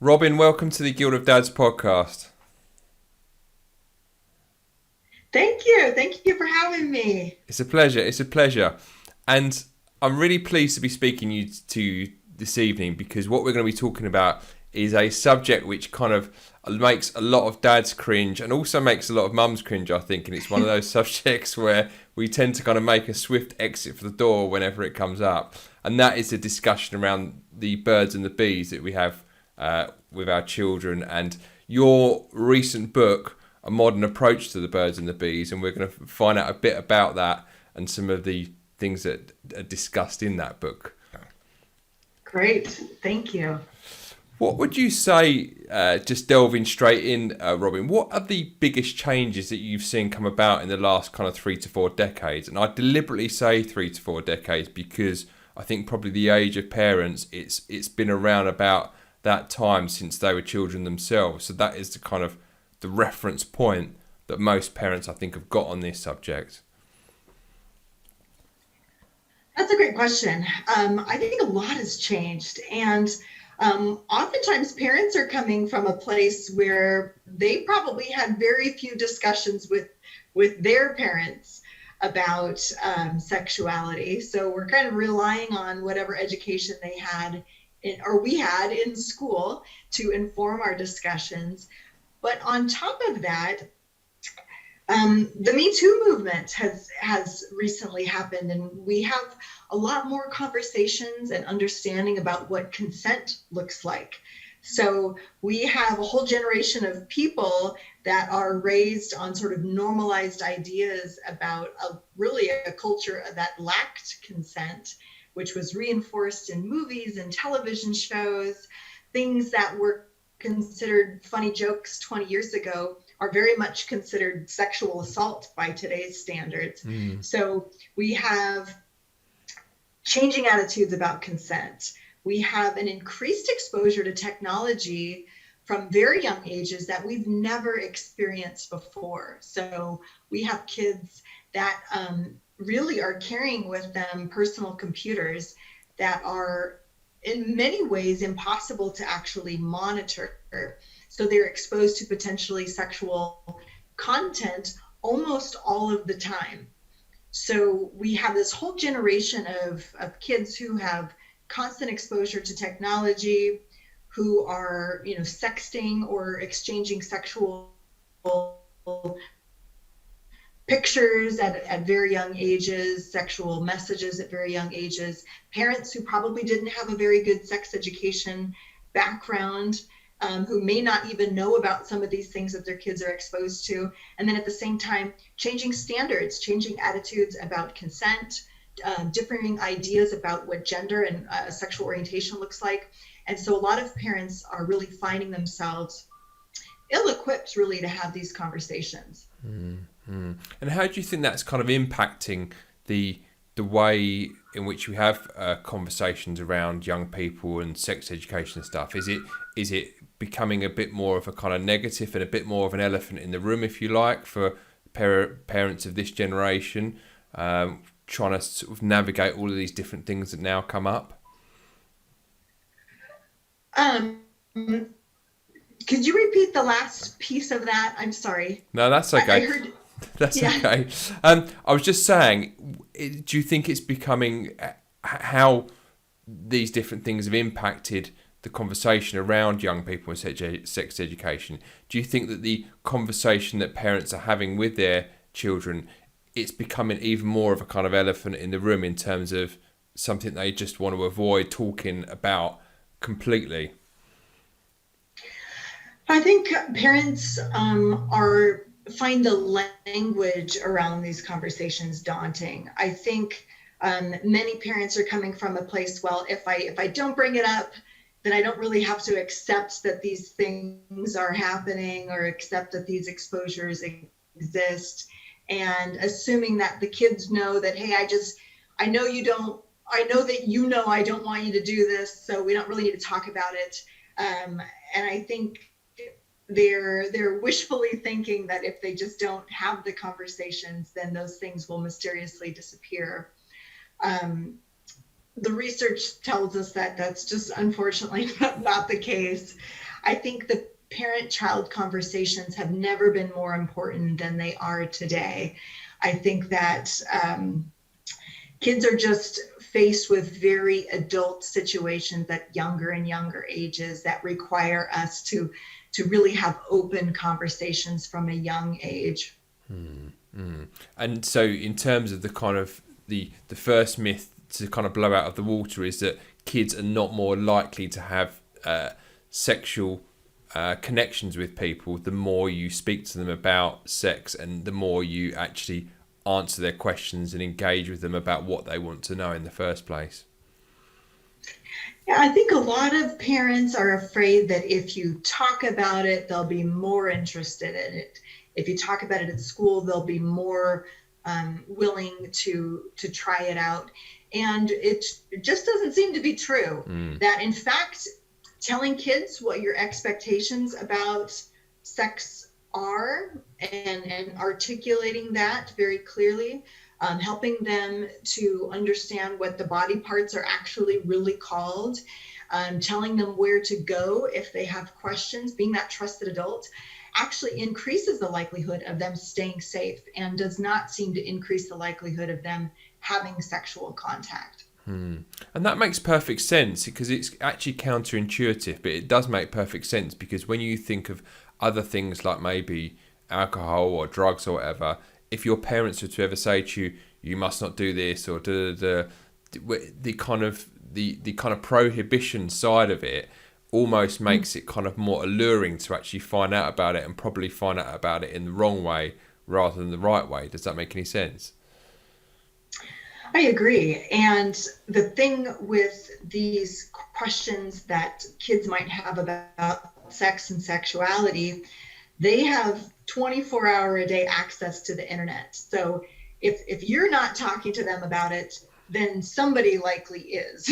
Robin, welcome to the Guild of Dads podcast. Thank you. Thank you for having me. It's a pleasure. It's a pleasure. And I'm really pleased to be speaking to you this evening because what we're going to be talking about is a subject which kind of makes a lot of dads cringe and also makes a lot of mums cringe, I think. And it's one of those subjects where we tend to kind of make a swift exit for the door whenever it comes up. And that is a discussion around the birds and the bees that we have with our children. And your recent book, A Modern Approach to the Birds and the Bees, and we're going to find out a bit about that and some of the things that are discussed in that book. Great. Thank you. What would you say, just delving straight in, Robin, what are the biggest changes that you've seen come about in the last kind of 3 to 4 decades? And I deliberately say 3 to 4 decades because I think probably the age of parents, it's been around about that time since they were children themselves. So that is the kind of the reference point that most parents, I think, have got on this subject. That's a great question. I think a lot has changed. And oftentimes parents are coming from a place where they probably had very few discussions with their parents about sexuality. So we're kind of relying on whatever education they had or we had in school to inform our discussions. But on top of that, the Me Too movement has recently happened, and we have a lot more conversations and understanding about what consent looks like. So we have a whole generation of people that are raised on sort of normalized ideas about really a culture that lacked consent, which was reinforced in movies and television shows. Things that were considered funny jokes 20 years ago are very much considered sexual assault by today's standards. So we have changing attitudes about consent. We have an increased exposure to technology from very young ages that we've never experienced before. So we have kids that really are carrying with them personal computers that are in many ways impossible to actually monitor. So they're exposed to potentially sexual content almost all of the time. So we have this whole generation of kids who have constant exposure to technology, who are, sexting or exchanging sexual pictures at very young ages, sexual messages at very young ages, parents who probably didn't have a very good sex education background, who may not even know about some of these things that their kids are exposed to. And then at the same time, changing standards, changing attitudes about consent, differing ideas about what gender and sexual orientation looks like. And so a lot of parents are really finding themselves ill-equipped really to have these conversations. Mm-hmm. And how do you think that's kind of impacting the way in which we have conversations around young people and sex education and stuff? Is it becoming a bit more of a kind of negative and a bit more of an elephant in the room, if you like, for parents of this generation, trying to sort of navigate all of these different things that now come up? Um, could you repeat the last piece of that? I'm sorry. No, that's I okay. heard, That's yeah. okay. I was just saying, do you think it's becoming how these different things have impacted the conversation around young people and sex education? Do you think that the conversation that parents are having with their children, it's becoming even more of a kind of elephant in the room in terms of something they just want to avoid talking about completely? I think parents are find the language around these conversations daunting. I think many parents are coming from a place, well, if I don't bring it up, then I don't really have to accept that these things are happening or accept that these exposures exist, and assuming that the kids know that, hey, I know you don't, I know that I don't want you to do this, so we don't really need to talk about it. And I think they're wishfully thinking that if they just don't have the conversations, then those things will mysteriously disappear. Um, the research tells us that that's just unfortunately not the case. I think the parent-child conversations have never been more important than they are today. I think that kids are just faced with very adult situations at younger and younger ages that require us to really have open conversations from a young age. And so in terms of the kind of the first myth to kind of blow out of the water is that kids are not more likely to have sexual connections with people the more you speak to them about sex and the more you actually answer their questions and engage with them about what they want to know in the first place. Yeah, I think a lot of parents are afraid that if you talk about it, they'll be more interested in it. If you talk about it at school, they'll be more willing to try it out. And it just doesn't seem to be true. That in fact, telling kids what your expectations about sex are and articulating that very clearly, helping them to understand what the body parts are actually really called, telling them where to go if they have questions, being that trusted adult actually increases the likelihood of them staying safe and does not seem to increase the likelihood of them having sexual contact. And that makes perfect sense because it's actually counterintuitive, but it does make perfect sense because when you think of other things like maybe alcohol or drugs or whatever, if your parents were to ever say to you, you must not do this or the kind of prohibition side of it almost makes it kind of more alluring to actually find out about it and probably find out about it in the wrong way rather than the right way. Does that make any sense? I agree. And the thing with these questions that kids might have about sex and sexuality, they have 24-hour-a-day access to the internet. So if you're not talking to them about it, then somebody likely is.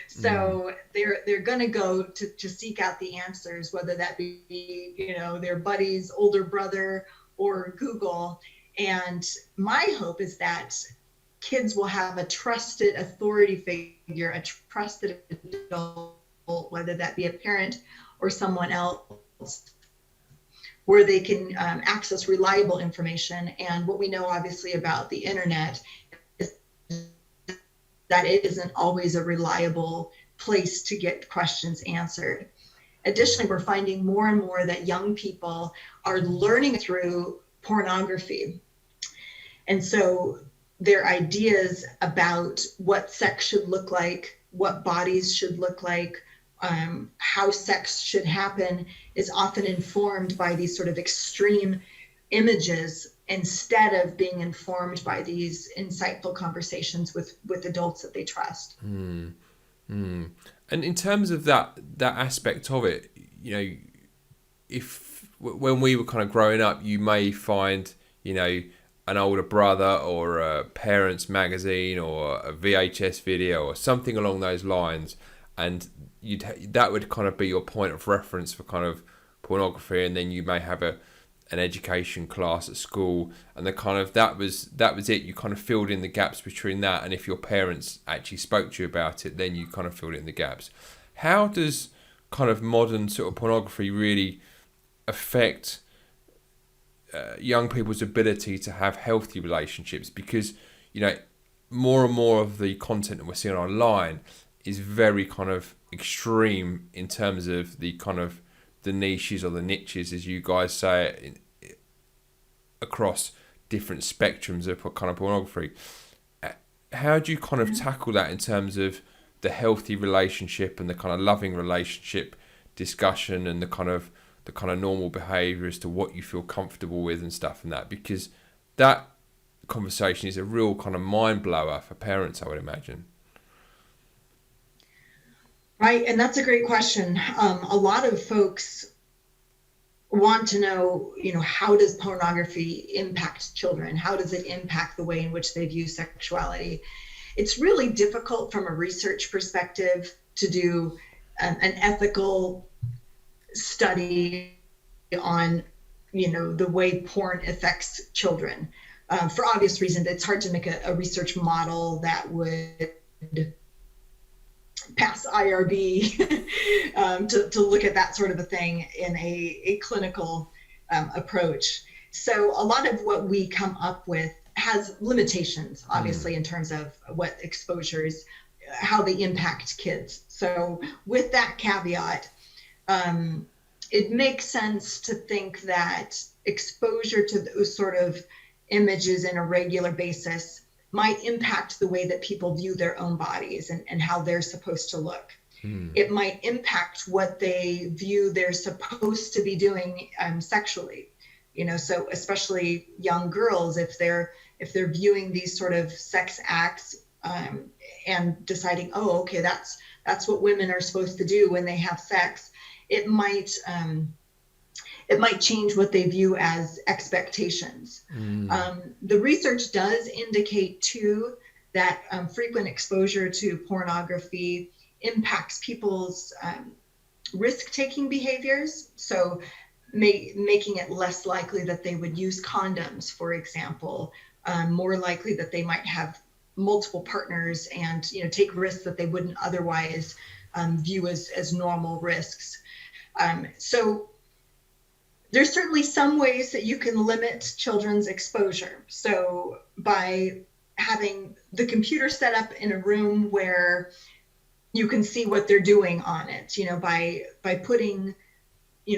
So they're going to go to seek out the answers, whether that be, their buddy's older brother or Google. And my hope is that kids will have a trusted authority figure, a trusted adult, whether that be a parent or someone else, where they can access reliable information. And what we know obviously about the internet is that it isn't always a reliable place to get questions answered. Additionally, we're finding more and more that young people are learning through pornography. And so their ideas about what sex should look like, what bodies should look like, how sex should happen is often informed by these sort of extreme images instead of being informed by these insightful conversations with adults that they trust. And in terms of that aspect of it, if when we were kind of growing up, you may find, an older brother or a parent's magazine or a VHS video or something along those lines, and that would kind of be your point of reference for kind of pornography, and then you may have an education class at school, and the kind of that was it. You kind of filled in the gaps between that, and if your parents actually spoke to you about it, then you kind of filled in the gaps. How does kind of modern sort of pornography really affect young people's ability to have healthy relationships? Because more and more of the content that we're seeing online is very kind of extreme in terms of the kind of the niches or the niches, as you guys say it, across different spectrums of kind of pornography. How do you kind of tackle that in terms of the healthy relationship and the kind of loving relationship discussion and the kind of normal behaviour as to what you feel comfortable with and stuff and that? Because that conversation is a real kind of mind blower for parents, I would imagine. Right, and that's a great question. A lot of folks want to know, how does pornography impact children? How does it impact the way in which they view sexuality? It's really difficult from a research perspective to do an ethical study on, the way porn affects children. For obvious reasons, it's hard to make a research model that would pass IRB to look at that sort of a thing in a clinical approach. So a lot of what we come up with has limitations, obviously, in terms of what exposures, how they impact kids. So with that caveat, it makes sense to think that exposure to those sort of images on a regular basis might impact the way that people view their own bodies and how they're supposed to look. It might impact what they view they're supposed to be doing sexually. So especially young girls, if they're viewing these sort of sex acts and deciding, oh, okay, that's what women are supposed to do when they have sex, it might change what they view as expectations. The research does indicate too that frequent exposure to pornography impacts people's risk-taking behaviors. So making it less likely that they would use condoms, for example, more likely that they might have multiple partners and take risks that they wouldn't otherwise view as normal risks. So there's certainly some ways that you can limit children's exposure. So by having the computer set up in a room where you can see what they're doing on it, by putting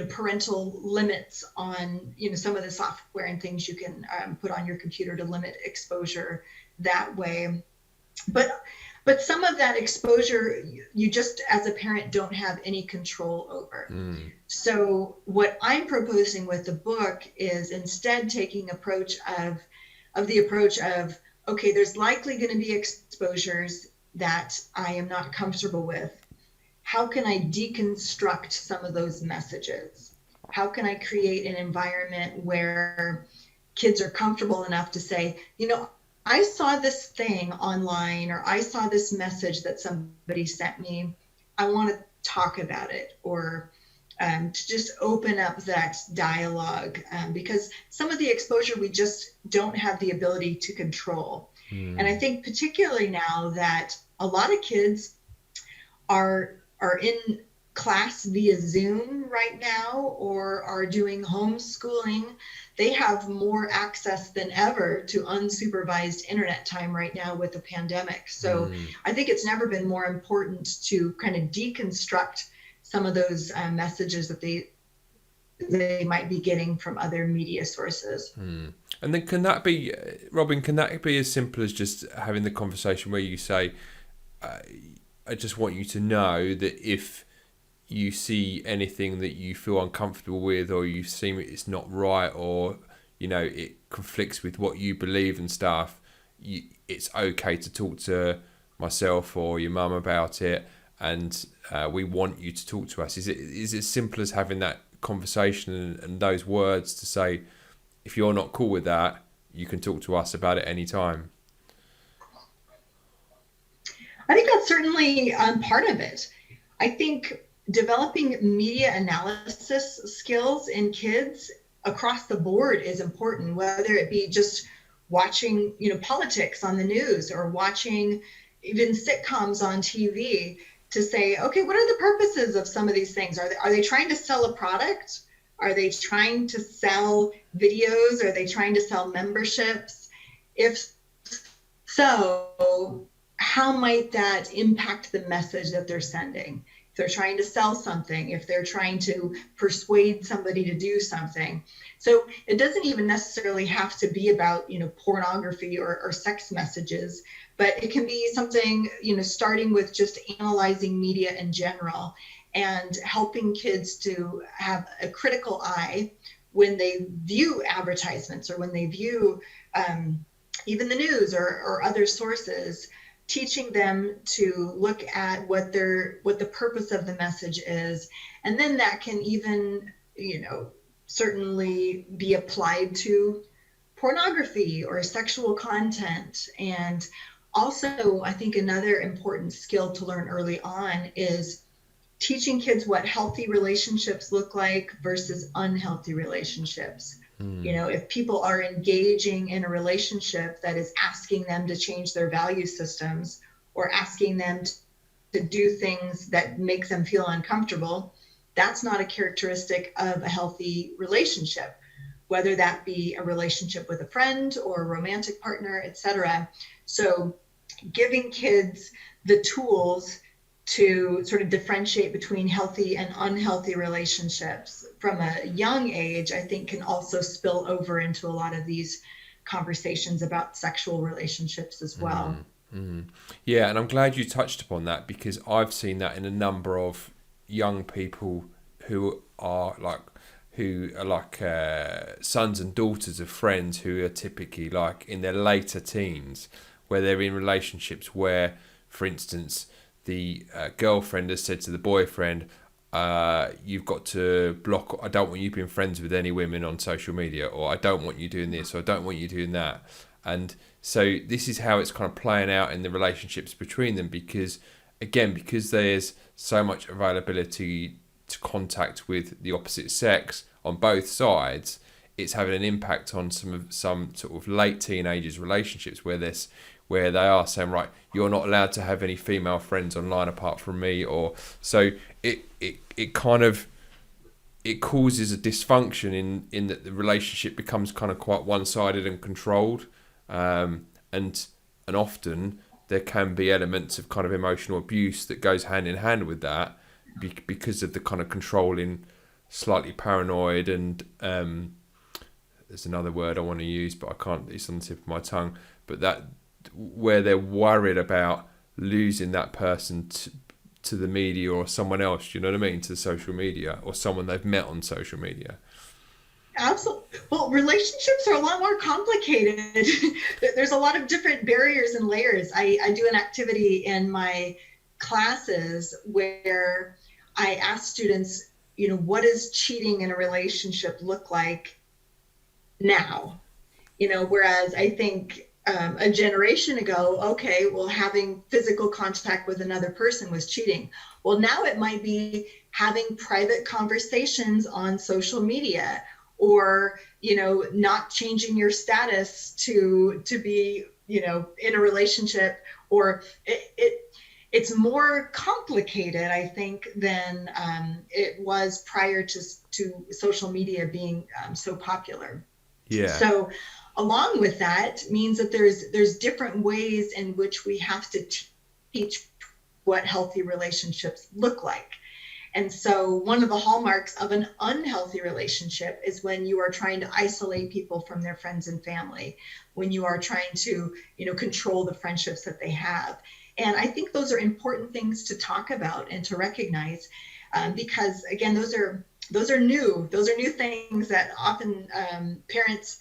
parental limits on some of the software and things you can put on your computer to limit exposure that way. But some of that exposure, you just as a parent don't have any control over. So what I'm proposing with the book is instead taking the approach of, okay, there's likely going to be exposures that I am not comfortable with. How can I deconstruct some of those messages? How can I create an environment where kids are comfortable enough to say, I saw this thing online, or I saw this message that somebody sent me. I want to talk about it, or to just open up that dialogue, because some of the exposure we just don't have the ability to control. And I think particularly now that a lot of kids are in class via Zoom right now, or are doing homeschooling, they have more access than ever to unsupervised internet time right now with the pandemic. So I think it's never been more important to kind of deconstruct some of those messages that they might be getting from other media sources. And then can that be, Robin, can that be as simple as just having the conversation where you say, I just want you to know that if you see anything that you feel uncomfortable with, or you see it's not right, or it conflicts with what you believe and stuff, it's okay to talk to myself or your mum about it, and we want you to talk to us. Is it as simple as having that conversation and those words to say, if you're not cool with that, you can talk to us about it anytime? I think that's certainly part of it. I think developing media analysis skills in kids across the board is important, whether it be just watching, politics on the news, or watching even sitcoms on TV, to say, okay, what are the purposes of some of these things? Are they trying to sell a product? Are they trying to sell videos? Are they trying to sell memberships? If so, how might that impact the message that they're sending? If they're trying to sell something, if they're trying to persuade somebody to do something. So it doesn't even necessarily have to be about, pornography or sex messages, but it can be something, starting with just analyzing media in general and helping kids to have a critical eye when they view advertisements, or when they view even the news or other sources, teaching them to look at what the purpose of the message is. And then that can even, certainly be applied to pornography or sexual content. And also, I think another important skill to learn early on is teaching kids what healthy relationships look like versus unhealthy relationships. If people are engaging in a relationship that is asking them to change their value systems, or asking them to do things that make them feel uncomfortable, that's not a characteristic of a healthy relationship, whether that be a relationship with a friend or a romantic partner, etc. So giving kids the tools to sort of differentiate between healthy and unhealthy relationships from a young age, I think can also spill over into a lot of these conversations about sexual relationships as well. Yeah, and I'm glad you touched upon that because I've seen that in a number of young people who are like sons and daughters of friends who are typically like in their later teens, where they're in relationships where, for instance, the girlfriend has said to the boyfriend, "You've got to block. I don't want you being friends with any women on social media, or I don't want you doing this, or I don't want you doing that." And so this is how it's kind of playing out in the relationships between them because there's so much availability to contact with the opposite sex on both sides, it's having an impact on some sort of late teenagers relationships where they are saying, right, you're not allowed to have any female friends online apart from me, or so it kind of it causes a dysfunction in that the relationship becomes kind of quite one-sided and controlled, and often there can be elements of kind of emotional abuse that goes hand in hand with that because of the kind of controlling, slightly paranoid, and there's another word I want to use but I can't, it's on the tip of my tongue, but that where they're worried about losing that person to the media or someone else, you know what I mean, to social media or someone they've met on social media. Absolutely. Well, relationships are a lot more complicated. There's a lot of different barriers and layers. I do an activity in my classes where I ask students, what does cheating in a relationship look like now? Whereas I think a generation ago, okay, well, having physical contact with another person was cheating. Well, now it might be having private conversations on social media, or not changing your status to be in a relationship, or it's more complicated, I think, than it was prior to social media being so popular. Yeah. So along with that means that there's different ways in which we have to teach what healthy relationships look like. And so one of the hallmarks of an unhealthy relationship is when you are trying to isolate people from their friends and family, when you are trying to, control the friendships that they have. And I think those are important things to talk about and to recognize, because again, those are new things that often parents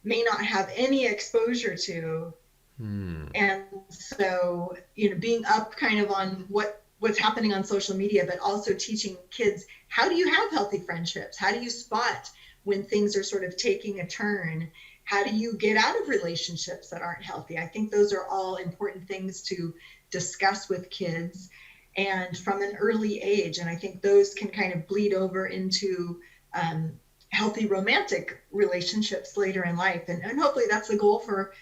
may not have any exposure to. And so, being up kind of on what's happening on social media, but also teaching kids, how do you have healthy friendships? How do you spot when things are sort of taking a turn? How do you get out of relationships that aren't healthy? I think those are all important things to discuss with kids, and from an early age. And I think those can kind of bleed over into healthy romantic relationships later in life. And hopefully that's the goal for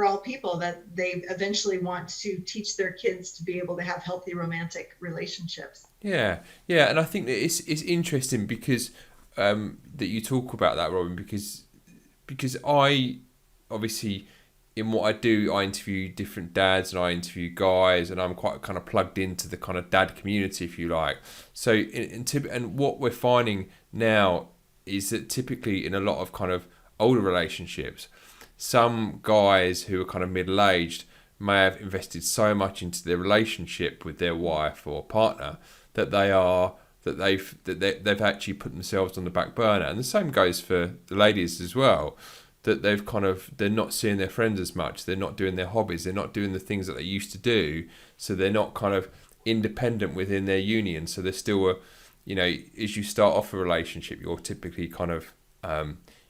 all people, that they eventually want to teach their kids to be able to have healthy romantic relationships. Yeah, and I think that it's interesting because that you talk about that, Robin, because I obviously, in what I do, I interview different dads and I interview guys, and I'm quite kind of plugged into the kind of dad community, if you like. So and what we're finding now is that typically in a lot of kind of older relationships, some guys who are kind of middle-aged may have invested so much into their relationship with their wife or partner that they've actually put themselves on the back burner. And the same goes for the ladies as well, that they're not seeing their friends as much, they're not doing their hobbies, they're not doing the things that they used to do, so they're not kind of independent within their union. So they're still as you start off a relationship, you're typically kind of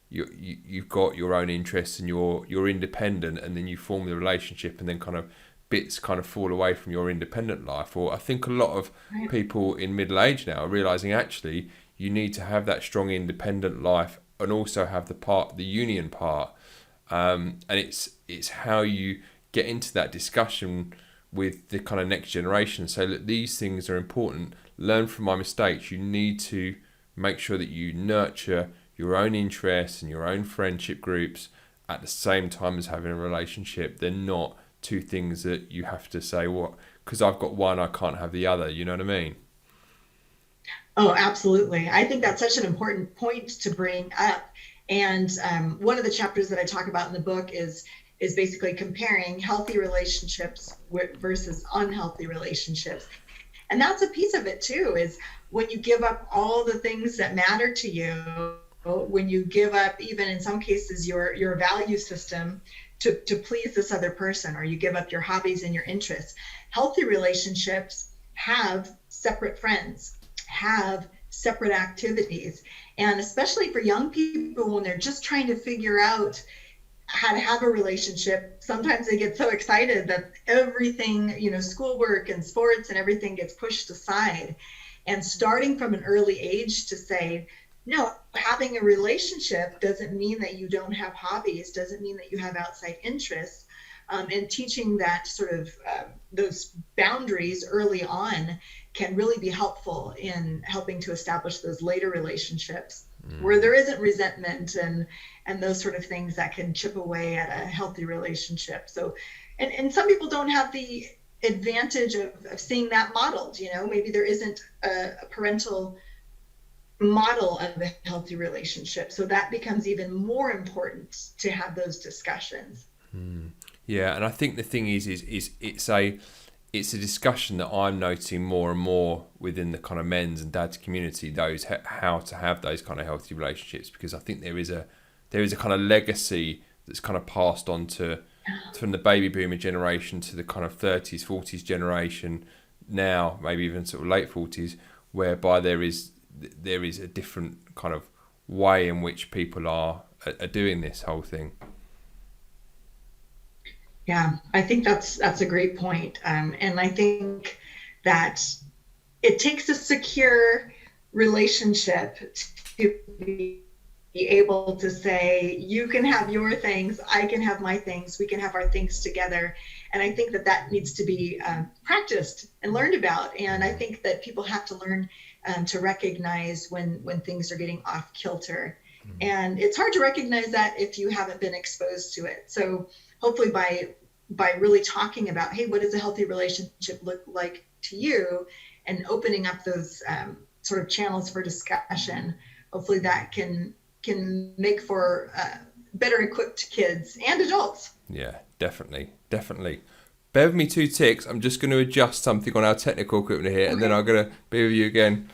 you've got your own interests and you're independent, and then you form the relationship, and then kind of bits kind of fall away from your independent life. Or I think a lot of people in middle age now are realizing actually you need to have that strong independent life and also have the union part, and it's how you get into that discussion with the kind of next generation. So that these things are important. Learn from my mistakes. You need to make sure that you nurture your own interests and your own friendship groups at the same time as having a relationship. They're not two things that you have to say, what, because I've got one, I can't have the other. You know what I mean? Oh, absolutely. I think that's such an important point to bring up. And one of the chapters that I talk about in the book is basically comparing healthy relationships versus unhealthy relationships. And that's a piece of it too, is when you give up all the things that matter to you, when you give up, even in some cases, your value system to please this other person, or you give up your hobbies and your interests. Healthy relationships have separate friends, have separate activities. And especially for young people, when they're just trying to figure out how to have a relationship, sometimes they get so excited that everything, schoolwork and sports and everything gets pushed aside. And starting from an early age to say, no, having a relationship doesn't mean that you don't have hobbies, doesn't mean that you have outside interests. And teaching that sort of those boundaries early on can really be helpful in helping to establish those later relationships where there isn't resentment and those sort of things that can chip away at a healthy relationship. So, and some people don't have the advantage of seeing that modeled. Maybe there isn't a parental model of a healthy relationship, so that becomes even more important to have those discussions. Yeah, and I think the thing is it's a discussion that I'm noticing more and more within the kind of men's and dads community, those how to have those kind of healthy relationships, because I think there is a kind of legacy that's kind of passed on to from the baby boomer generation to the kind of 30s, 40s generation now, maybe even sort of late 40s, whereby there is a different kind of way in which people are doing this whole thing. Yeah, I think that's a great point. And I think that it takes a secure relationship to be able to say, you can have your things, I can have my things, we can have our things together. And I think that needs to be practiced and learned about. And I think that people have to learn to recognize when things are getting off kilter. And it's hard to recognize that if you haven't been exposed to it. So hopefully by really talking about, hey, what does a healthy relationship look like to you, and opening up those sort of channels for discussion, hopefully that can make for better equipped kids and adults. Yeah, definitely. Bear with me 2 ticks. I'm just going to adjust something on our technical equipment here, and then I'm going to be with you again.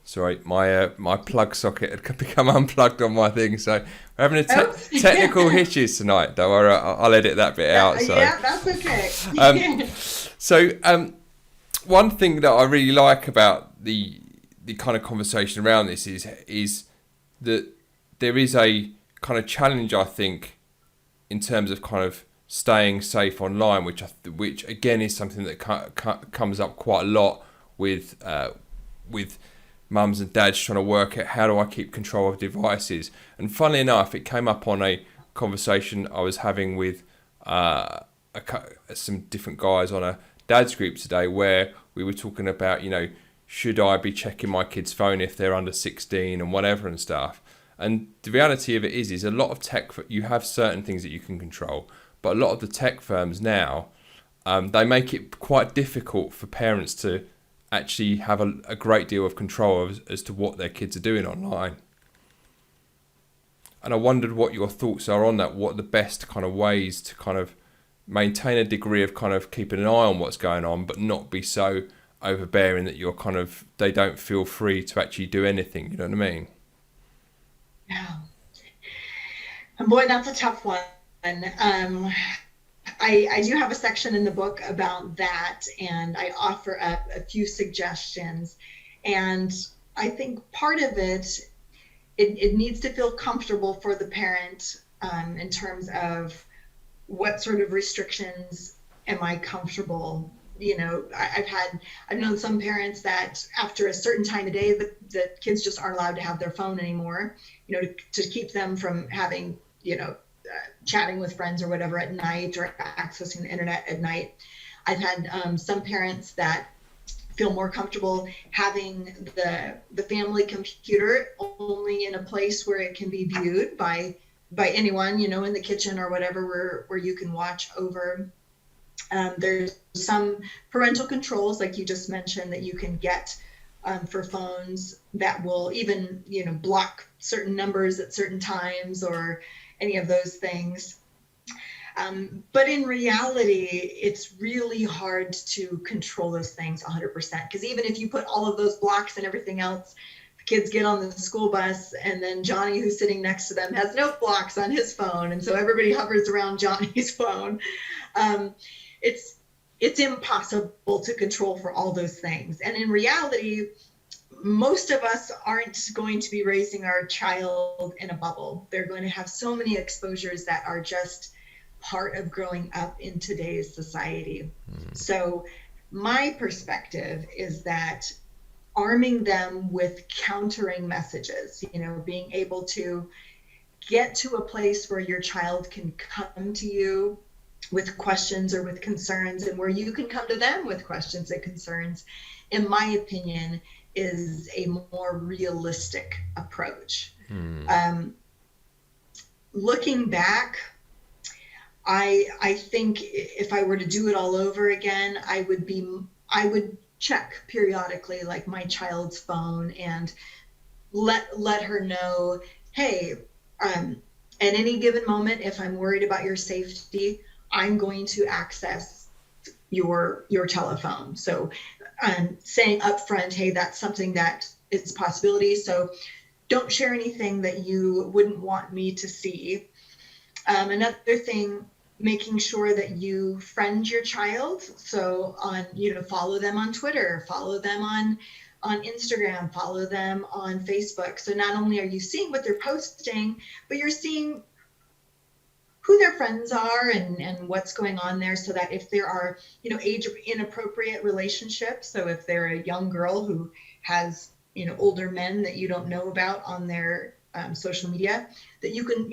Sorry, my plug socket had become unplugged on my thing, so we're having technical hitches tonight. Don't worry, I'll edit that bit out. So. Yeah, that's okay. One thing that I really like about the kind of conversation around this is that there is a kind of challenge, I think, in terms of kind of staying safe online, which again is something that comes up quite a lot with mums and dads trying to work out how do I keep control of devices. And funnily enough, it came up on a conversation I was having with some different guys on a dad's group today, where we were talking about, should I be checking my kid's phone if they're under 16 and whatever and stuff. And the reality of it is a lot of tech, you have certain things that you can control, but a lot of the tech firms now, they make it quite difficult for parents to actually have a great deal of control as to what their kids are doing online. And I wondered what your thoughts are on that. What are the best kind of ways to kind of maintain a degree of kind of keeping an eye on what's going on, but not be so overbearing that you're kind of, they don't feel free to actually do anything. You know what I mean? Yeah. And boy, that's a tough one. I do have a section in the book about that, and I offer up a few suggestions. And I think part of it needs to feel comfortable for the parent in terms of what sort of restrictions am I comfortable? I've known some parents that after a certain time of day, the kids just aren't allowed to have their phone anymore, to keep them from having, chatting with friends or whatever at night, or accessing the internet at night. I've had some parents that feel more comfortable having the family computer only in a place where it can be viewed by anyone, in the kitchen or whatever, where you can watch over. There's some parental controls, like you just mentioned, that you can get for phones that will even, block certain numbers at certain times or any of those things. But in reality, it's really hard to control those things 100%, because even if you put all of those blocks and everything else, the kids get on the school bus, and then Johnny, who's sitting next to them, has no blocks on his phone, and so everybody hovers around Johnny's phone. It's impossible to control for all those things. And in reality, most of us aren't going to be raising our child in a bubble. They're going to have so many exposures that are just part of growing up in today's society. So my perspective is that arming them with countering messages, being able to get to a place where your child can come to you with questions or with concerns, and where you can come to them with questions and concerns, in my opinion, is a more realistic approach. Looking back, I think if I were to do it all over again, I would check periodically, like, my child's phone, and let her know, hey, at any given moment, if I'm worried about your safety, I'm going to access your telephone. So saying upfront, hey, that's something that is a possibility. So don't share anything that you wouldn't want me to see. Another thing, making sure that you friend your child. So follow them on Twitter, follow them on Instagram, follow them on Facebook. So not only are you seeing what they're posting, but you're seeing who their friends are and what's going on there, so that if there are, age inappropriate relationships, so if they're a young girl who has, older men that you don't know about on their social media, that you can,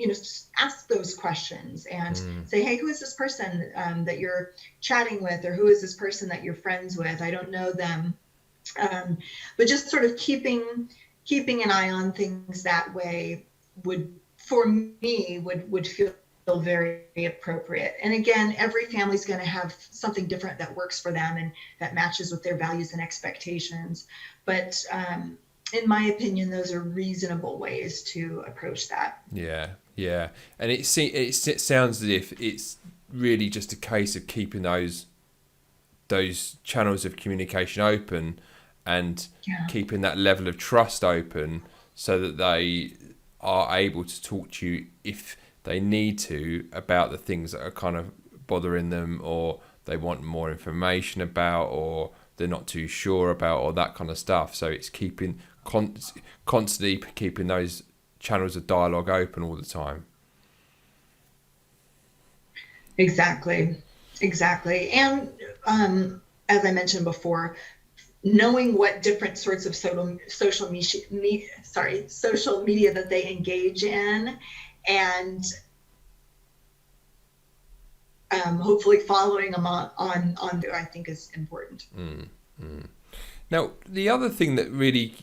ask those questions and say, hey, who is this person that you're chatting with, or who is this person that you're friends with? I don't know them. But just sort of keeping an eye on things that way would feel very appropriate. And again, every family's going to have something different that works for them and that matches with their values and expectations. But in my opinion, those are reasonable ways to approach that. Yeah. And it sounds as if it's really just a case of keeping those channels of communication open and keeping that level of trust open, so that they are able to talk to you if they need to about the things that are kind of bothering them, or they want more information about, or they're not too sure about, or that kind of stuff. So it's constantly keeping those channels of dialogue open all the time. Exactly. And as I mentioned before, knowing what different sorts of social media that they engage in, and hopefully following them on I think is important. Now, the other thing that really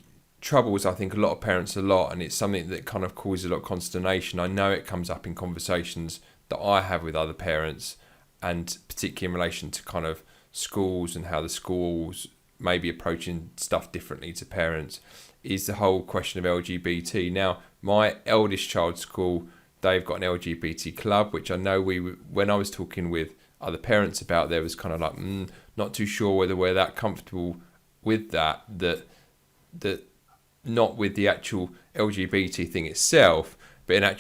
troubles, I think, a lot of parents a lot, and it's something that kind of causes a lot of consternation. I know it comes up in conversations that I have with other parents, and particularly in relation to kind of schools and how the schools may be approaching stuff differently to parents, is the whole question of LGBT. Now, my eldest child's school, they've got an LGBT club, which I know when I was talking with other parents about, there was kind of like, not too sure whether we're that comfortable with that not with the actual LGBT thing itself, but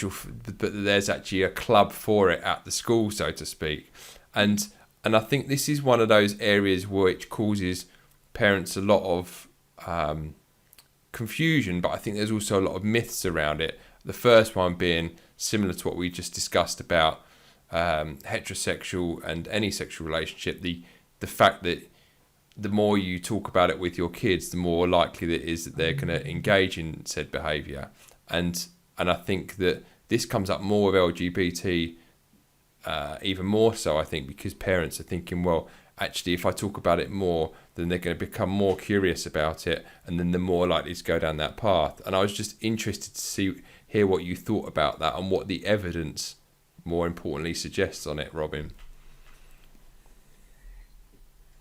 there's actually a club for it at the school, so to speak. And I think this is one of those areas which causes parents a lot of confusion, but I think there's also a lot of myths around it. The first one being similar to what we just discussed about heterosexual and any sexual relationship, the fact that the more you talk about it with your kids, the more likely it is that they're going to engage in said behaviour. And I think that this comes up more with LGBT, even more so, I think, because parents are thinking, well, actually, if I talk about it more, then they're going to become more curious about it, and then they're more likely to go down that path. And I was just interested to hear what you thought about that and what the evidence, more importantly, suggests on it, Robin.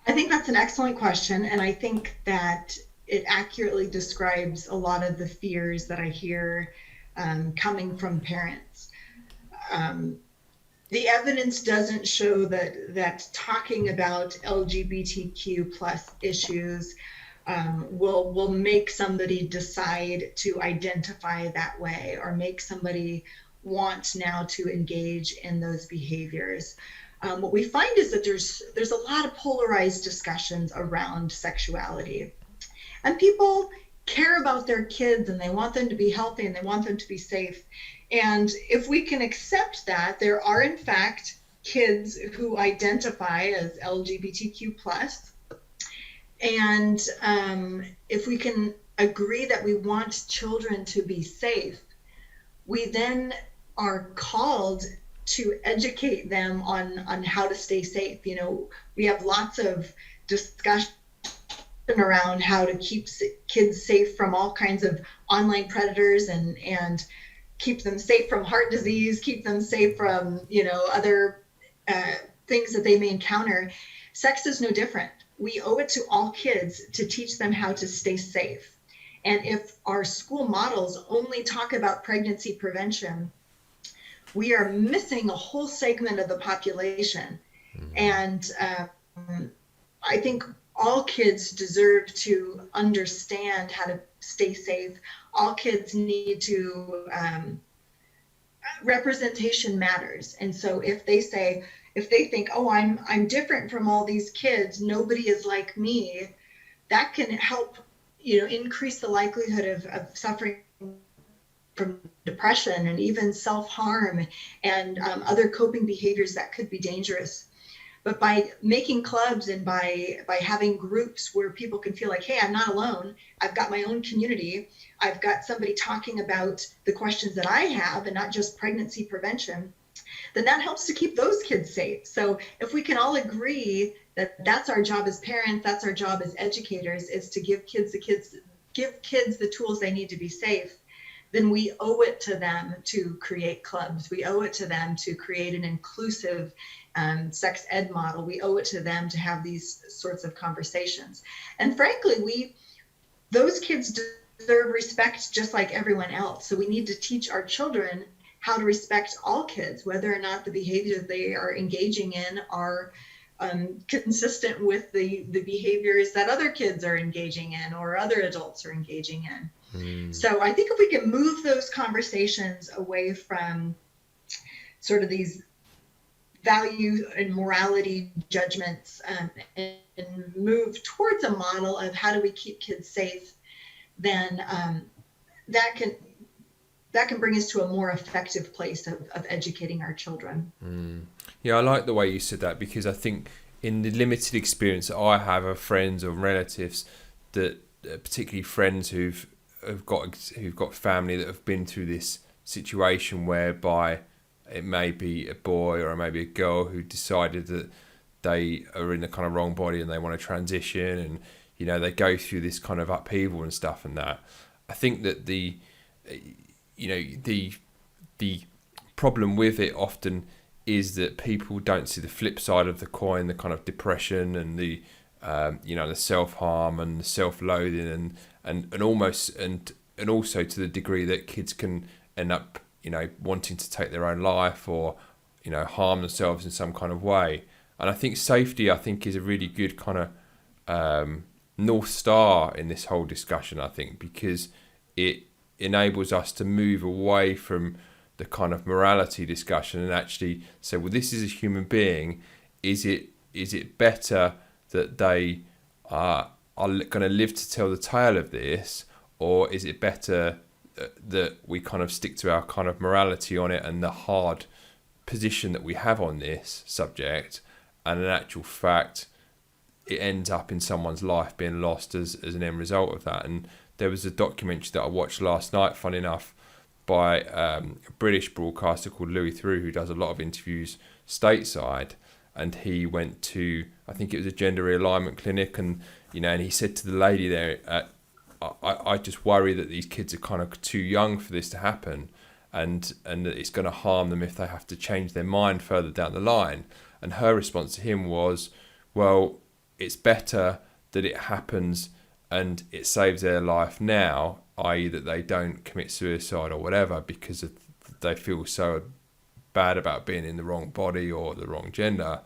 I think that's an excellent question, and I think that it accurately describes a lot of the fears that I hear coming from parents. The evidence doesn't show that talking about LGBTQ plus issues will make somebody decide to identify that way or make somebody want now to engage in those behaviors. What we find is that there's a lot of polarized discussions around sexuality, and people care about their kids and they want them to be healthy and they want them to be safe. And if we can accept that there are in fact kids who identify as LGBTQ plus, and if we can agree that we want children to be safe, we then are called to educate them on how to stay safe. You know, we have lots of discussion around how to keep kids safe from all kinds of online predators and keep them safe from heart disease, keep them safe from, other things that they may encounter. Sex is no different. We owe it to all kids to teach them how to stay safe. And if our school models only talk about pregnancy prevention, we are missing a whole segment of the population. Mm-hmm. And I think all kids deserve to understand how to stay safe. All kids need to, representation matters. And so if they think, oh, I'm different from all these kids, nobody is like me, that can help, increase the likelihood of suffering from depression and even self-harm and other coping behaviors that could be dangerous. But by making clubs and by having groups where people can feel like, hey, I'm not alone, I've got my own community, I've got somebody talking about the questions that I have and not just pregnancy prevention, then that helps to keep those kids safe. So if we can all agree that that's our job as parents, that's our job as educators, is to give kids the tools they need to be safe, then we owe it to them to create clubs. We owe it to them to create an inclusive sex ed model. We owe it to them to have these sorts of conversations. And frankly, those kids deserve respect just like everyone else. So we need to teach our children how to respect all kids, whether or not the behavior they are engaging in are consistent with the behaviors that other kids are engaging in or other adults are engaging in. So I think if we can move those conversations away from sort of these value and morality judgments and move towards a model of how do we keep kids safe, then that can bring us to a more effective place of educating our children. Yeah, I like the way you said that, because I think in the limited experience that I have of friends or relatives, that particularly friends who've got family that have been through this situation whereby it may be a boy or maybe a girl who decided that they are in the kind of wrong body and they want to transition, and they go through this kind of upheaval and stuff and that. I think that the problem with it often is that people don't see the flip side of the coin, the kind of depression and the the self-harm and the self-loathing and also to the degree that kids can end up wanting to take their own life or harm themselves in some kind of way. And I think safety is a really good kind of North Star in this whole discussion, I think, because it enables us to move away from the kind of morality discussion and actually say, well, this is a human being. Is it better that they are going to live to tell the tale of this, or is it better that we kind of stick to our kind of morality on it and the hard position that we have on this subject, and in actual fact it ends up in someone's life being lost as an end result of that. And there was a documentary that I watched last night, funny enough, by a British broadcaster called Louis Theroux, who does a lot of interviews stateside, and he went to, I think it was a gender realignment clinic, and and he said to the lady there, I just worry that these kids are kind of too young for this to happen, and that it's going to harm them if they have to change their mind further down the line. And her response to him was, well, it's better that it happens and it saves their life now, i.e. that they don't commit suicide or whatever because they feel so bad about being in the wrong body or the wrong gender,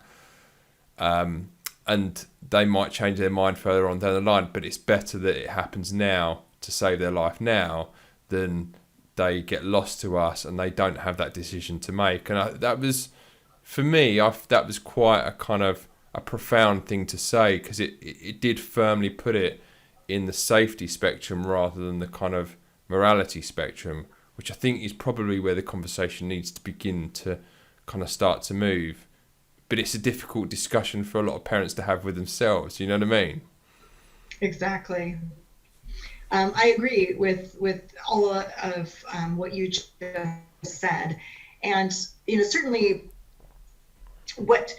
and they might change their mind further on down the line, but it's better that it happens now to save their life now than they get lost to us and they don't have that decision to make. And that was, for me, that was quite a kind of a profound thing to say, because it did firmly put it in the safety spectrum rather than the kind of morality spectrum, which I think is probably where the conversation needs to begin to kind of start to move. But it's a difficult discussion for a lot of parents to have with themselves. You know what I mean? Exactly. I agree with all of what you just said. And, certainly what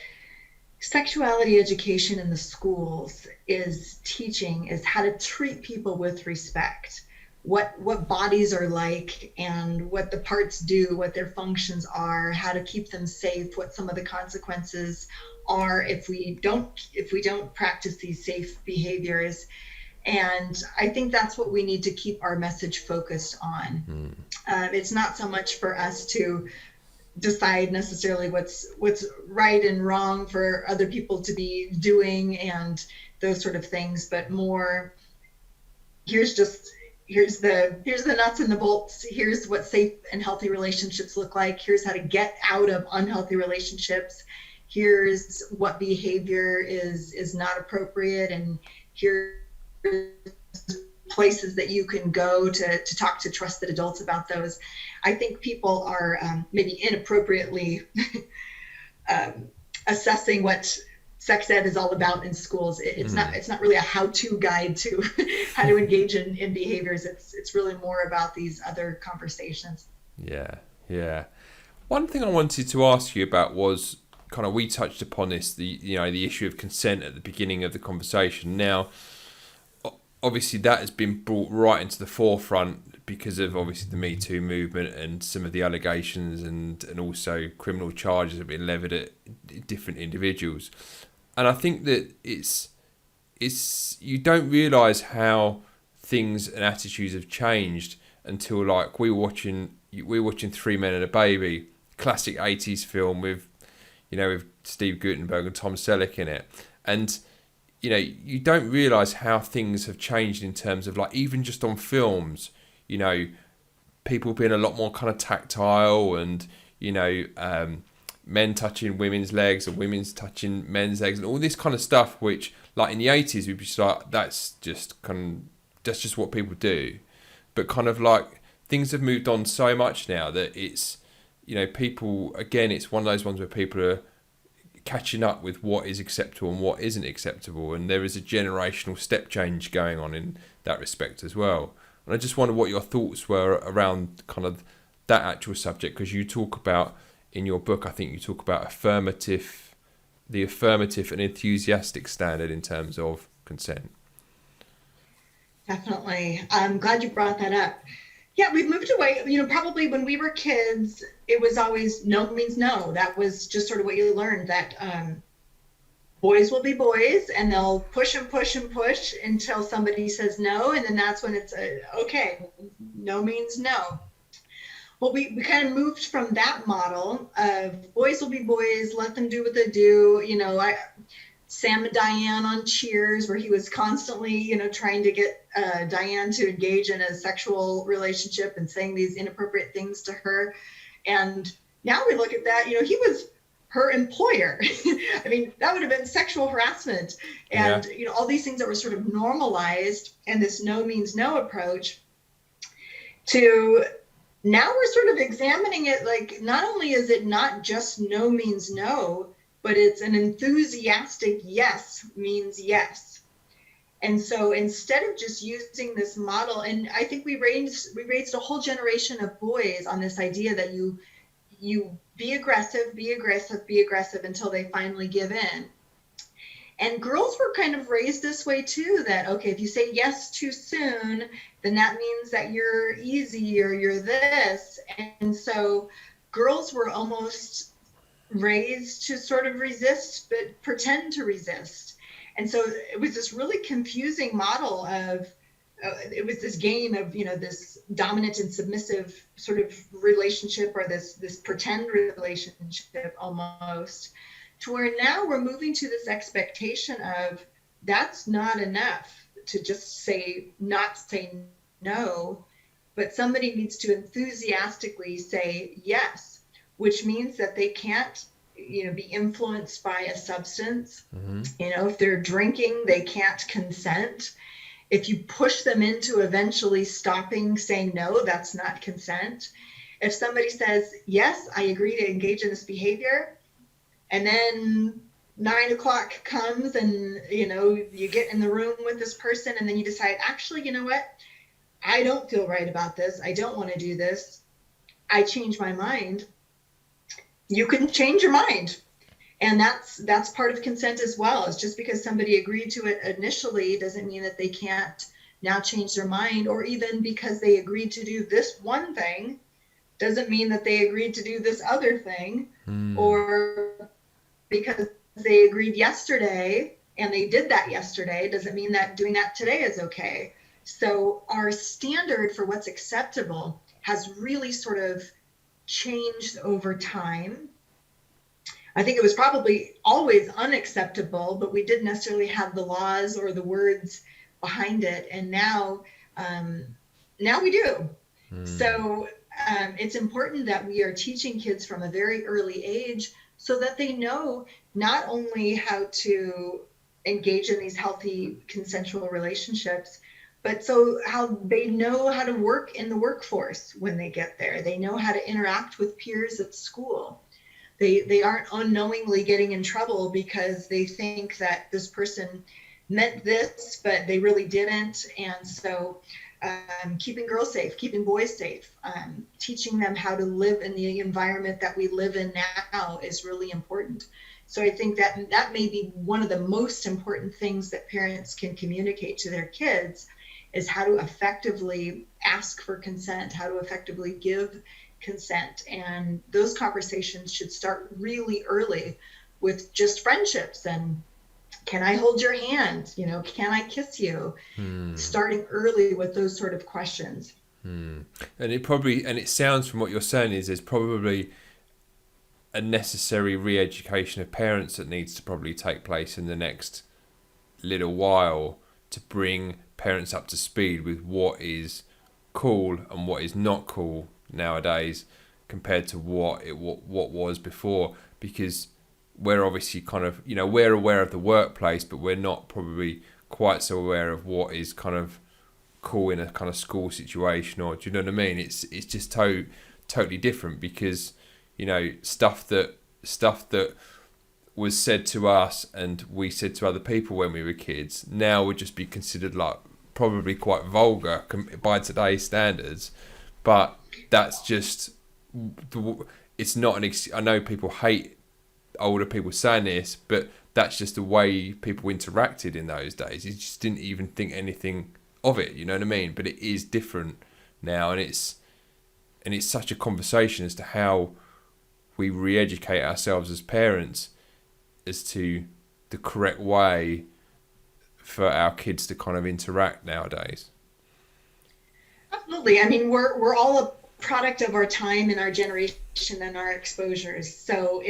sexuality education in the schools is teaching is how to treat people with respect, what bodies are like and what the parts do, what their functions are, how to keep them safe, what some of the consequences are if we don't practice these safe behaviors. And I think that's what we need to keep our message focused on. It's not so much for us to decide necessarily what's right and wrong for other people to be doing and those sort of things, but more, here's the nuts and the bolts. Here's what safe and healthy relationships look like. Here's how to get out of unhealthy relationships. Here's what behavior is not appropriate, and here's places that you can go to talk to trusted adults about those. I think people are maybe inappropriately assessing what sex ed is all about in schools. It's not really a how-to guide to how to engage in behaviors. It's really more about these other conversations. Yeah. One thing I wanted to ask you about was kind of, we touched upon this, the issue of consent at the beginning of the conversation. Now, obviously that has been brought right into the forefront because of obviously the Me Too movement and some of the allegations and also criminal charges have been levied at different individuals. And I think that it's you don't realise how things and attitudes have changed until, like, we were watching 3 Men and a Baby, classic 80s film with Steve Guttenberg and Tom Selleck in it. And you don't realise how things have changed in terms of, like, even just on films, people being a lot more kind of tactile and, men touching women's legs and women's touching men's legs and all this kind of stuff, which, like, in the 80s, we'd be like, that's just what people do. But kind of like things have moved on so much now that it's, people, again, it's one of those ones where people are catching up with what is acceptable and what isn't acceptable, and there is a generational step change going on in that respect as well. And I just wonder what your thoughts were around kind of that actual subject, because you talk about, in your book, I think you talk about the affirmative and enthusiastic standard in terms of consent. Definitely. I'm glad you brought that up. Yeah, we've moved away. Probably when we were kids, it was always no means no. That was just sort of what you learned, that boys will be boys and they'll push and push and push until somebody says no. And then that's when it's okay, no means no. Well, we kind of moved from that model of boys will be boys, let them do what they do. Sam and Diane on Cheers, where he was constantly, trying to get Diane to engage in a sexual relationship and saying these inappropriate things to her. And now we look at that, he was her employer. I mean, that would have been sexual harassment. And, all these things that were sort of normalized, and this no means no approach to now we're sort of examining it like, not only is it not just no means no, but it's an enthusiastic yes means yes. And so instead of just using this model, and I think we raised a whole generation of boys on this idea that you be aggressive, be aggressive, be aggressive until they finally give in. And girls were kind of raised this way too, that, okay, if you say yes too soon, then that means that you're easy or you're this. And so girls were almost raised to sort of resist, but pretend to resist. And so it was this really confusing model of, it was this game of, this dominant and submissive sort of relationship, or this pretend relationship almost, to where now we're moving to this expectation of, that's not enough to just not say no, but somebody needs to enthusiastically say yes, which means that they can't, be influenced by a substance. Mm-hmm. If they're drinking, they can't consent. If you push them into eventually stopping saying no, that's not consent. If somebody says, yes, I agree to engage in this behavior, and then 9 o'clock comes and, you get in the room with this person, and then you decide, actually, you know what? I don't feel right about this. I don't want to do this. I change my mind. You can change your mind. And that's part of consent as well. It's just because somebody agreed to it initially doesn't mean that they can't now change their mind, or even because they agreed to do this one thing doesn't mean that they agreed to do this other thing. Or because they agreed yesterday and they did that yesterday doesn't mean that doing that today is okay. So our standard for what's acceptable has really sort of changed over time. I think it was probably always unacceptable, but we didn't necessarily have the laws or the words behind it. And now we do. So it's important that we are teaching kids from a very early age so that they know not only how to engage in these healthy consensual relationships, but so how they know how to work in the workforce when they get there. They know how to interact with peers at school. They aren't unknowingly getting in trouble because they think that this person meant this, but they really didn't. And so keeping girls safe, keeping boys safe, teaching them how to live in the environment that we live in now is really important. So I think that may be one of the most important things that parents can communicate to their kids, is how to effectively ask for consent, how to effectively give consent. And those conversations should start really early with just friendships and, can I hold your hand? Can I kiss you? Starting early with those sort of questions. And it sounds from what you're saying is there's probably a necessary re-education of parents that needs to probably take place in the next little while to bring parents up to speed with what is cool and what is not cool nowadays compared to what was before, because we're obviously kind of, we're aware of the workplace, but we're not probably quite so aware of what is kind of cool in a kind of school situation, or do you know what I mean? It's just totally different, because stuff that was said to us and we said to other people when we were kids now would just be considered like probably quite vulgar by today's standards. But that's just, it's not I know people hate older people saying this, but that's just the way people interacted in those days. You just didn't even think anything of it, you know what I mean? But it is different now, and it's such a conversation as to how we re-educate ourselves as parents as to the correct way for our kids to kind of interact nowadays. Absolutely. I mean, we're all a product of our time and our generation and our exposures. So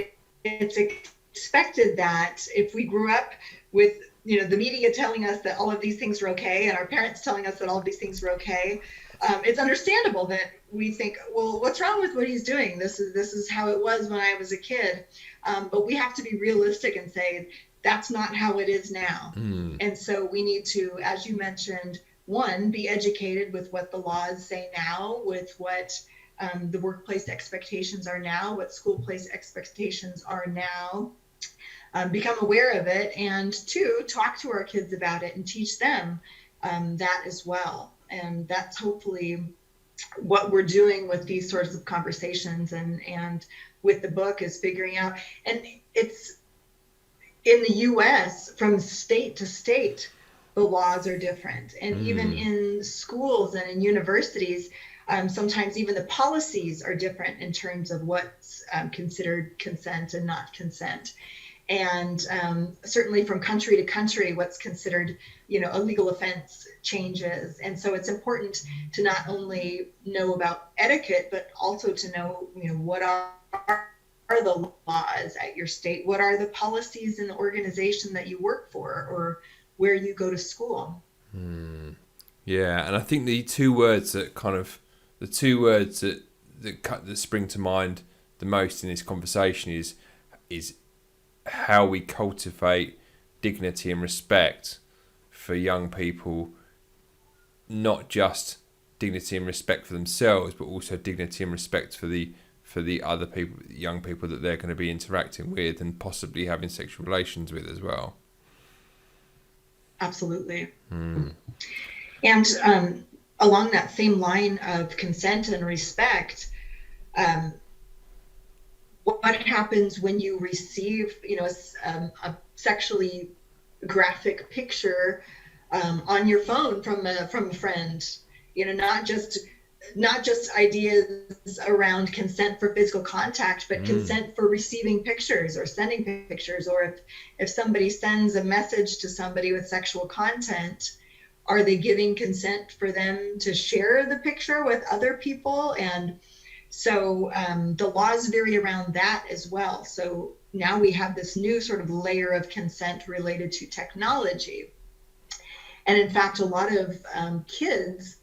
it's expected that if we grew up with, the media telling us that all of these things are okay, and our parents telling us that all of these things are okay, it's understandable that we think, well, what's wrong with what he's doing? This is how it was when I was a kid. But we have to be realistic and say, that's not how it is now. And so we need to, as you mentioned, one, be educated with what the laws say now, with what the workplace expectations are now, what school place expectations are now, become aware of it, and two, talk to our kids about it and teach them that as well. And that's hopefully what we're doing with these sorts of conversations and with the book, is figuring out. And it's in the US, from state to state, the laws are different. And even in schools and in universities, sometimes even the policies are different in terms of what's considered consent and not consent. And certainly from country to country, what's considered, a legal offense changes. And so it's important to not only know about etiquette, but also to know, what are the laws at your state? What are the policies in the organization that you work for or where you go to school? Yeah, and I think the two words that spring to mind the most in this conversation is how we cultivate dignity and respect for young people, not just dignity and respect for themselves, but also dignity and respect for the other people, young people that they're going to be interacting with and possibly having sexual relations with as well. Absolutely. And along that same line of consent and respect, what happens when you receive, a sexually graphic picture on your phone from a friend? Not just ideas around consent for physical contact, but consent for receiving pictures or sending pictures. Or if somebody sends a message to somebody with sexual content, are they giving consent for them to share the picture with other people? And so the laws vary around that as well. So now we have this new sort of layer of consent related to technology. And in fact, a lot of kids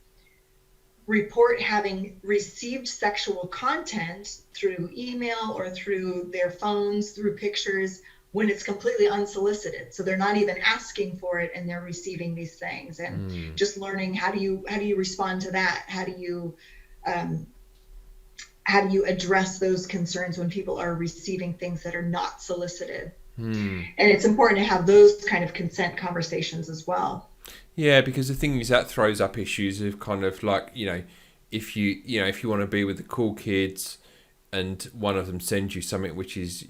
report having received sexual content through email or through their phones, through pictures, when it's completely unsolicited. So they're not even asking for it and they're receiving these things. And just learning how do you respond to that? How do you address those concerns when people are receiving things that are not solicited? And it's important to have those kind of consent conversations as well. Yeah, because the thing is that throws up issues of kind of like, if you want to be with the cool kids and one of them sends you something which is,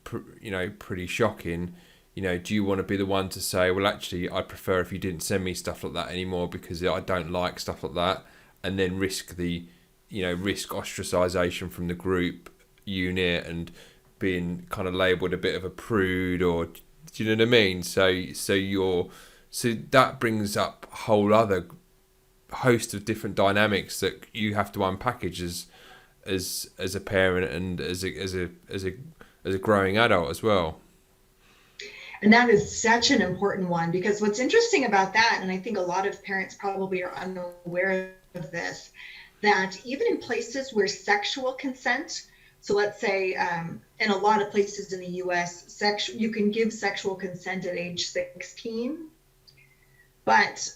pretty shocking, do you want to be the one to say, well, actually, I'd prefer if you didn't send me stuff like that anymore because I don't like stuff like that, and then risk ostracization from the group unit and being kind of labelled a bit of a prude, or do you know what I mean? So that brings up a whole other host of different dynamics that you have to unpackage as a parent and as a growing adult as well. And that is such an important one, because what's interesting about that, and I think a lot of parents probably are unaware of this, that even in places where sexual consent, so let's say in a lot of places in the US, you can give sexual consent at age 16, but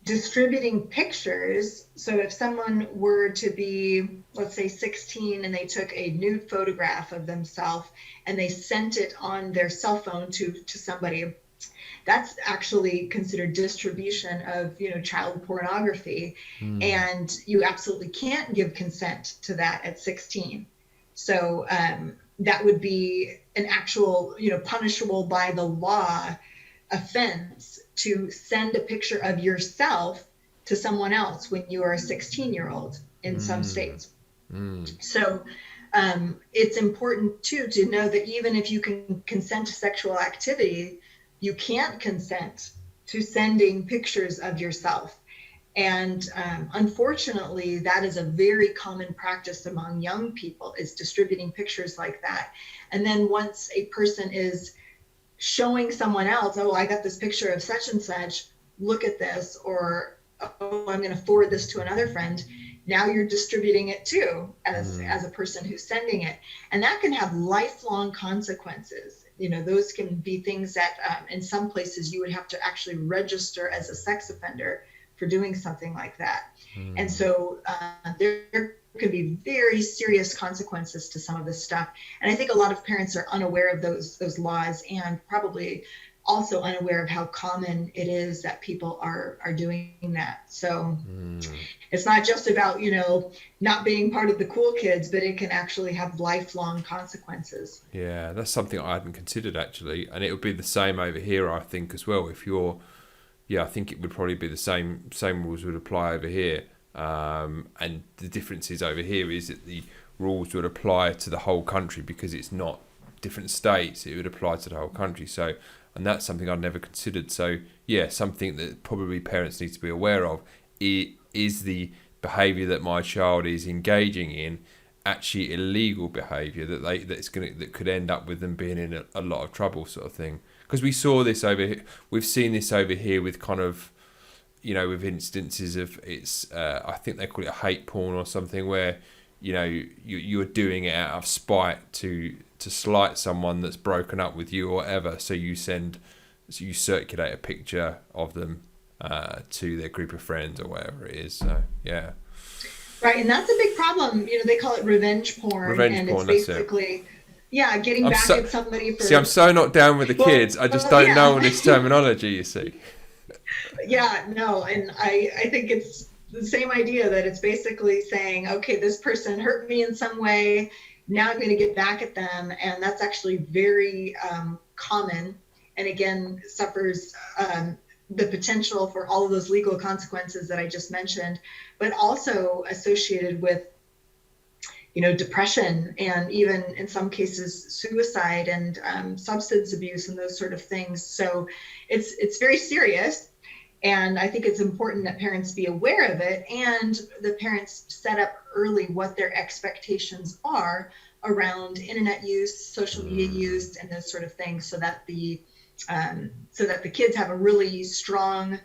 distributing pictures, so if someone were to be, let's say 16, and they took a nude photograph of themselves and they sent it on their cell phone to somebody, that's actually considered distribution of child pornography. And you absolutely can't give consent to that at 16. So that would be an actual punishable by the law offense to send a picture of yourself to someone else when you are a 16-year-old in some states. So it's important too to know that even if you can consent to sexual activity, you can't consent to sending pictures of yourself. And unfortunately, that is a very common practice among young people, is distributing pictures like that. And then once a person is showing someone else, oh, I got this picture of such and such, look at this, or oh, I'm going to forward this to another friend. Now you're distributing it too as a person who's sending it. And that can have lifelong consequences. Those can be things that in some places you would have to actually register as a sex offender for doing something like that. And so there could be very serious consequences to some of this stuff. And I think a lot of parents are unaware of those laws, and probably also unaware of how common it is that people are doing that. So it's not just about, not being part of the cool kids, but it can actually have lifelong consequences. Yeah, that's something I hadn't considered actually, and it would be the same over here, I think, as well. If you're, I think it would probably be the same rules would apply over here. And the difference is over here is that the rules would apply to the whole country because it's not different states. It would apply to the whole country. So, and that's something I'd never considered. So, yeah, something that probably parents need to be aware of is the behaviour that my child is engaging in actually illegal behaviour that could end up with them being in a lot of trouble, sort of thing. Because we saw this over here, we've seen this over here with kind of, with instances of I think they call it hate porn or something, where you're doing it out of spite to slight someone that's broken up with you or whatever. So you circulate a picture of them to their group of friends or whatever it is. So yeah. Right, and that's a big problem. They call it revenge porn, it's basically getting back at somebody for. See, I'm so not down with the kids. I just don't know all this terminology. You see. Yeah, no, and I think it's the same idea, that it's basically saying, okay, this person hurt me in some way, now I'm going to get back at them, and that's actually very common, and again suffers the potential for all of those legal consequences that I just mentioned, but also associated with depression, and even in some cases suicide and substance abuse and those sort of things. So it's very serious. And I think it's important that parents be aware of it, and the parents set up early what their expectations are around internet use, social media use, and those sort of things, so that the kids have a really strong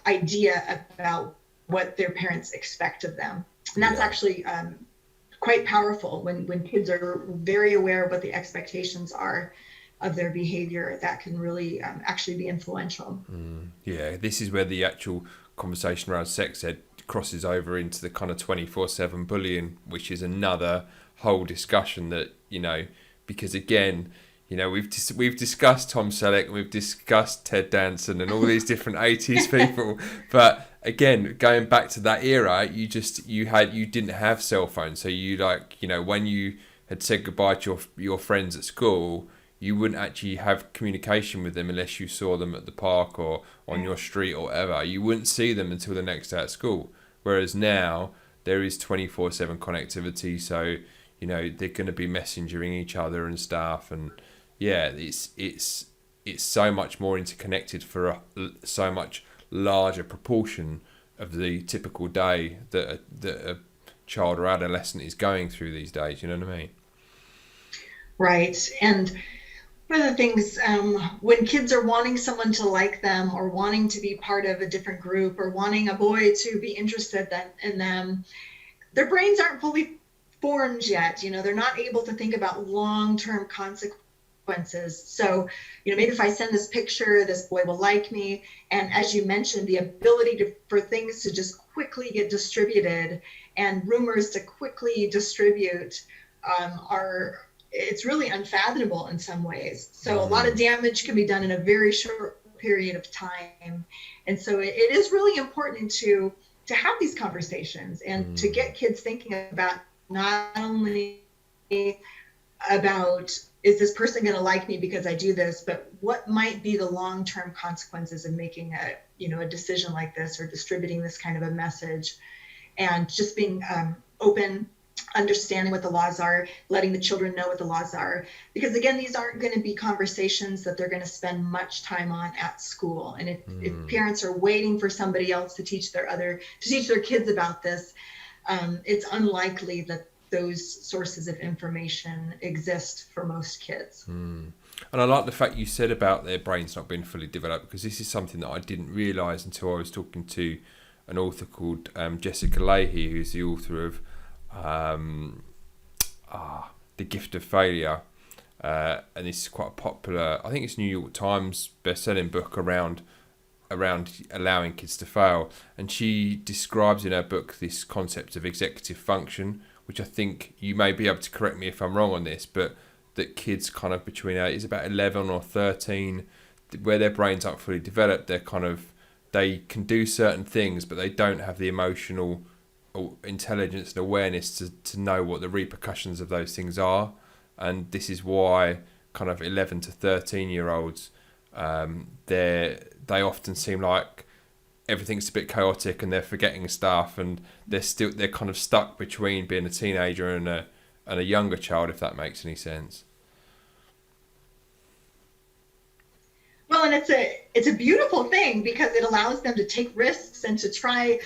idea about what their parents expect of them. And that's actually quite powerful when kids are very aware of what the expectations are of their behavior. That can really actually be influential. Yeah, this is where the actual conversation around sex ed crosses over into the kind of 24/7 bullying, which is another whole discussion that, because again, we've discussed Tom Selleck, we've discussed Ted Danson and all these different 80s people, but again, going back to that era, you didn't have cell phones, so when you had said goodbye to your friends at school, you wouldn't actually have communication with them unless you saw them at the park or on your street or whatever. You wouldn't see them until the next day at school. Whereas now there is 24/7 connectivity, so they're going to be messengering each other and stuff, and yeah, it's so much more interconnected for a so much larger proportion of the typical day that a child or adolescent is going through these days. You know what I mean? Right. And one of the things, when kids are wanting someone to like them, or wanting to be part of a different group, or wanting a boy to be interested in them, their brains aren't fully formed yet. They're not able to think about long-term consequences. So, maybe if I send this picture, this boy will like me. And as you mentioned, the ability for things to just quickly get distributed and rumors to quickly distribute it's really unfathomable in some ways. So a lot of damage can be done in a very short period of time. And so it is really important to have these conversations and to get kids thinking about not only about, is this person going to like me because I do this, but what might be the long-term consequences of making a decision like this, or distributing this kind of a message, and just being open, understanding what the laws are, letting the children know what the laws are. Because again, these aren't going to be conversations that they're going to spend much time on at school. And if parents are waiting for somebody else to teach their kids about this, it's unlikely that those sources of information exist for most kids. And I like the fact you said about their brains not being fully developed, because this is something that I didn't realise until I was talking to an author called Jessica Leahy, who's the author of The Gift of Failure, and this is quite a popular, I think it's New York Times best-selling book around around allowing kids to fail. And she describes in her book this concept of executive function, which I think you may be able to correct me if I'm wrong on this, but that kids kind of between is about 11 or 13, where their brains aren't fully developed, they can do certain things, but they don't have the emotional intelligence and awareness to know what the repercussions of those things are. And this is why kind of 11 to 13-year-olds, they often seem like everything's a bit chaotic and they're forgetting stuff, and they're kind of stuck between being a teenager and a younger child, if that makes any sense. Well, and it's a beautiful thing because it allows them to take risks and to try,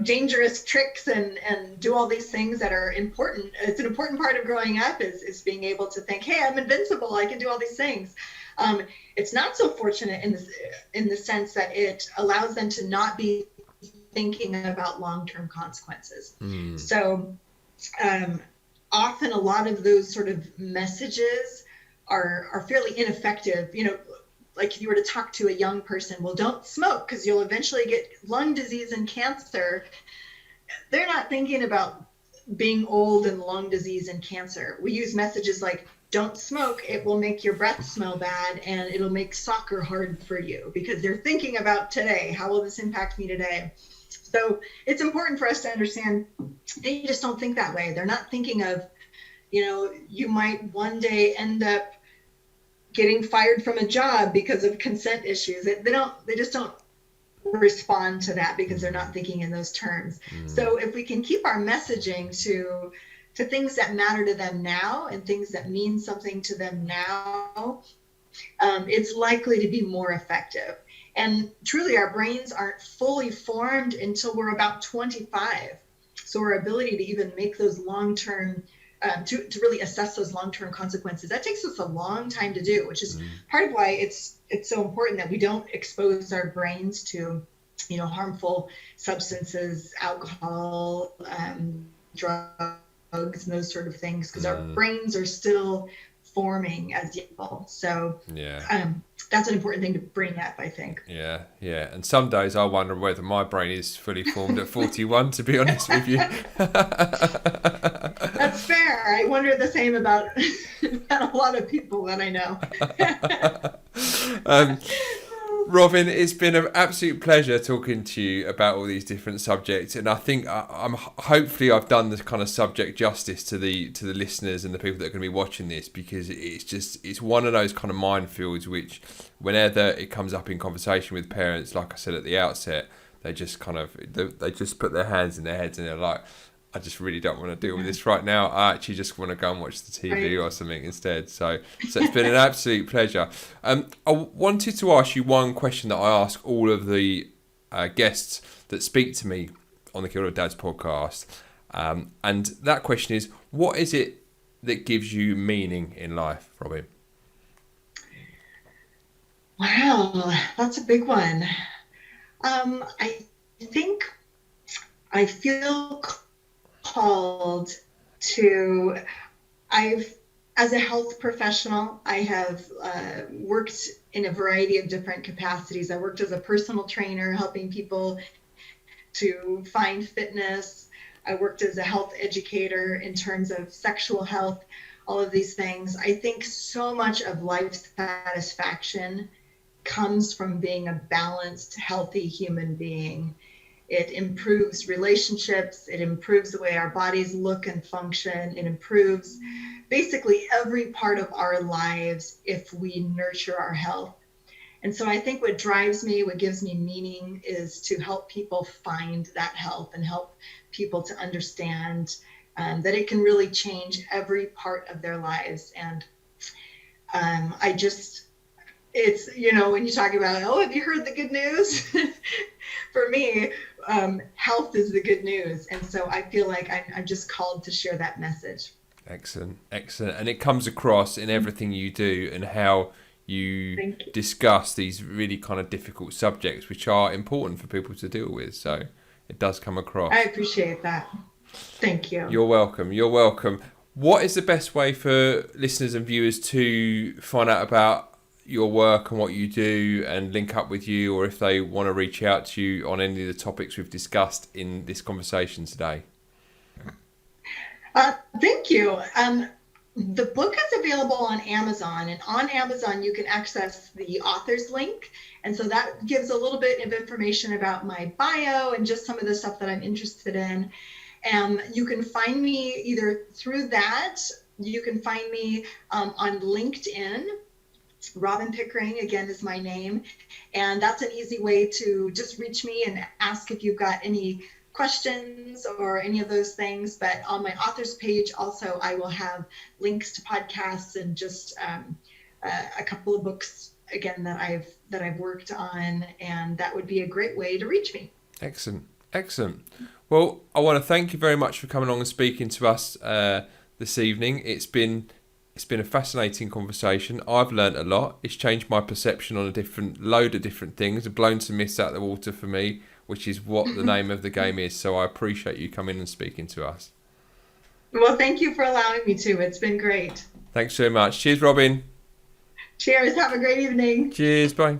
dangerous tricks and do all these things that are important. It's an important part of growing up is being able to think, hey, I'm invincible. I can do all these things. It's not so fortunate in the sense that it allows them to not be thinking about long-term consequences. So often a lot of those sort of messages are fairly ineffective. Like if you were to talk to a young person, well, don't smoke because you'll eventually get lung disease and cancer. They're not thinking about being old and lung disease and cancer. We use messages like, don't smoke, it will make your breath smell bad and it'll make soccer hard for you, because they're thinking about today. How will this impact me today? So it's important for us to understand they just don't think that way. They're not thinking of, you might one day end up getting fired from a job because of consent issues. They just don't respond to that because they're not thinking in those terms. So if we can keep our messaging to things that matter to them now and things that mean something to them now, it's likely to be more effective. And truly, our brains aren't fully formed until we're about 25. So our ability to even make those long-term to really assess those long-term consequences, that takes us a long time to do, which is part of why it's so important that we don't expose our brains to, harmful substances, alcohol, drugs, and those sort of things, because our brains are still forming as young. So that's an important thing to bring up, I think. Yeah. And some days I wonder whether my brain is fully formed at 41, to be honest with you. That's fair. I wonder the same about a lot of people that I know. Robin, it's been an absolute pleasure talking to you about all these different subjects, and I think hopefully I've done this kind of subject justice to the listeners and the people that are going to be watching this, because it's one of those kind of minefields which, whenever it comes up in conversation with parents, like I said at the outset, they just put their hands in their heads and they're like, I just really don't want to deal with this right now. I actually just want to go and watch the TV or something instead. So it's been an absolute pleasure. I wanted to ask you one question that I ask all of the guests that speak to me on the Killer Dads podcast. And that question is, what is it that gives you meaning in life, Robin? Wow, that's a big one. I think I feel called to, as a health professional, I have worked in a variety of different capacities. I worked as a personal trainer, helping people to find fitness. I worked as a health educator in terms of sexual health, all of these things. I think so much of life satisfaction comes from being a balanced, healthy human being. It improves relationships. It improves the way our bodies look and function. It improves basically every part of our lives if we nurture our health. And so I think what drives me, what gives me meaning, is to help people find that health and help people to understand that it can really change every part of their lives. And it's, when you talk about, have you heard the good news? For me, health is the good news. And so I feel like I'm just called to share that message. Excellent. And it comes across in everything you do and how you discuss these really kind of difficult subjects, which are important for people to deal with. So it does come across. I appreciate that. Thank you. You're welcome. What is the best way for listeners and viewers to find out about your work and what you do and link up with you, or if they want to reach out to you on any of the topics we've discussed in this conversation today? Thank you. The book is available on Amazon, and on Amazon you can access the author's link. And so that gives a little bit of information about my bio and just some of the stuff that I'm interested in. You can find me either through that, you can find me on LinkedIn. Robin Pickering, again, is my name. And that's an easy way to just reach me and ask if you've got any questions or any of those things. But on my author's page also, I will have links to podcasts and just a couple of books, again, that I've worked on. And that would be a great way to reach me. Excellent. Well, I want to thank you very much for coming along and speaking to us this evening. It's been a fascinating conversation. I've learnt a lot. It's changed my perception on a load of different things. It's blown some myths out of the water for me, which is what the name of the game is. So I appreciate you coming and speaking to us. Well, thank you for allowing me to. It's been great. Thanks so much. Cheers, Robin. Cheers. Have a great evening. Cheers. Bye.